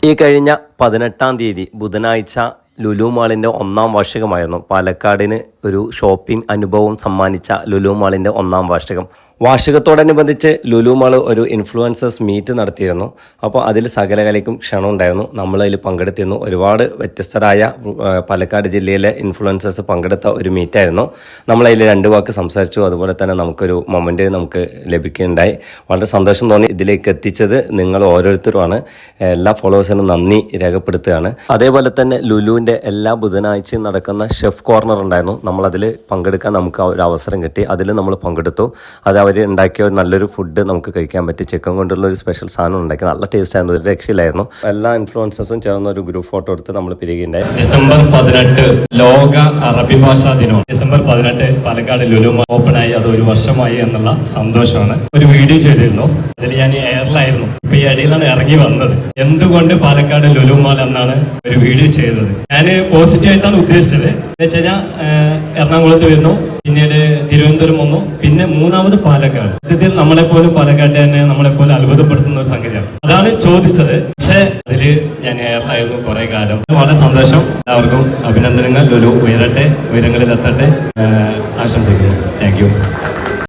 ഈ കഴിഞ്ഞ 18-ാം തീയതി ബുധനാഴ്ച ലുലു മാളിൻ്റെ 1-ാം വാർഷികമായിരുന്നു. പാലക്കാടിന് ഒരു ഷോപ്പിംഗ് അനുഭവം സമ്മാനിച്ച ലുലു മാളിൻ്റെ 1-ാം വാർഷികം. വാർഷികത്തോടനുബന്ധിച്ച് ലുലു മാൾ ഒരു ഇൻഫ്ലുവൻസേഴ്സ് മീറ്റ് നടത്തിയിരുന്നു. അപ്പോൾ അതിൽ സകല കലയ്ക്കും ക്ഷണം ഉണ്ടായിരുന്നു. നമ്മളതിൽ പങ്കെടുത്തിരുന്നു. ഒരുപാട് വ്യത്യസ്തരായ പാലക്കാട് ജില്ലയിലെ ഇൻഫ്ലുവൻസേഴ്സ് പങ്കെടുത്ത ഒരു മീറ്റായിരുന്നു. നമ്മളതിൽ 2 വാക്ക് സംസാരിച്ചു. അതുപോലെ തന്നെ നമുക്കൊരു മൊമെൻ്റ് നമുക്ക് ലഭിക്കുകയുണ്ടായി. വളരെ സന്തോഷം തോന്നി. ഇതിലേക്ക് എത്തിച്ചത് നിങ്ങൾ ഓരോരുത്തരുമാണ്. എല്ലാ ഫോളോവേഴ്സിനും നന്ദി രേഖപ്പെടുത്തുകയാണ്. അതേപോലെ തന്നെ ലുലുവിൻ്റെ എല്ലാ ബുധനാഴ്ചയും നടക്കുന്ന ഷെഫ് കോർണർ ഉണ്ടായിരുന്നു. നമ്മളതിൽ പങ്കെടുക്കാൻ നമുക്ക് ഒരു അവസരം കിട്ടി. അതിൽ നമ്മൾ പങ്കെടുത്തു. അത് അവർ ഉണ്ടാക്കിയ ഒരു നല്ലൊരു ഫുഡ് നമുക്ക് കഴിക്കാൻ പറ്റി. ചിക്കൻ കൊണ്ടുള്ള ഒരു സ്പെഷ്യൽ സാധനം ഉണ്ടാക്കി. നല്ല ടേസ്റ്റ് ആയിരുന്നു. ഒരു രക്ഷയിലായിരുന്നു. എല്ലാ ഇൻഫ്ലുവൻസേഴ്സും ചേർന്ന ഒരു ഗ്രൂപ്പ് ഫോട്ടോ എടുത്ത് നമ്മൾ പിരികയുണ്ടായി. ഡിസംബർ 18 ലോക അറബി ഭാഷാ ദിനമാണ്. ഡിസംബർ 18 പാലക്കാട് ലുലു ഓപ്പൺ ആയി. അത് 1 വർഷമായി എന്നുള്ള സന്തോഷമാണ്. ഒരു വീഡിയോ ചെയ്തിരുന്നു. അതിൽ ഞാൻ എയറിലായിരുന്നു. ഇപ്പൊ ഈ ഇടയിലാണ് ഇറങ്ങി വന്നത്. എന്തുകൊണ്ട് പാലക്കാട് ലുലു മാൾ എന്നാണ് ഒരു വീഡിയോ ചെയ്തത്. ഞാൻ പോസിറ്റീവായിട്ടാണ് ഉദ്ദേശിച്ചത്. എന്ന് വെച്ച് കഴിഞ്ഞാൽ എറണാകുളത്ത് വരുന്നു, പിന്നീട് തിരുവനന്തപുരം വന്നു, പിന്നെ 3ാമത് പാലക്കാട്. സത്യത്തിൽ നമ്മളെപ്പോലും പാലക്കാട് തന്നെ നമ്മളെപ്പോലും അത്ഭുതപ്പെടുത്തുന്ന ഒരു സംഗതിയാണ്. അതാണ് ചോദിച്ചത്. പക്ഷെ അതില് ഞാൻ എയറിലായിരുന്നു കുറെ കാലം. വളരെ സന്തോഷം. എല്ലാവർക്കും അഭിനന്ദനങ്ങൾ. ലുലു ഉയരട്ടെ, ഉയരങ്ങളിലെത്തട്ടെ ആശംസിക്കുന്നു. Thank you.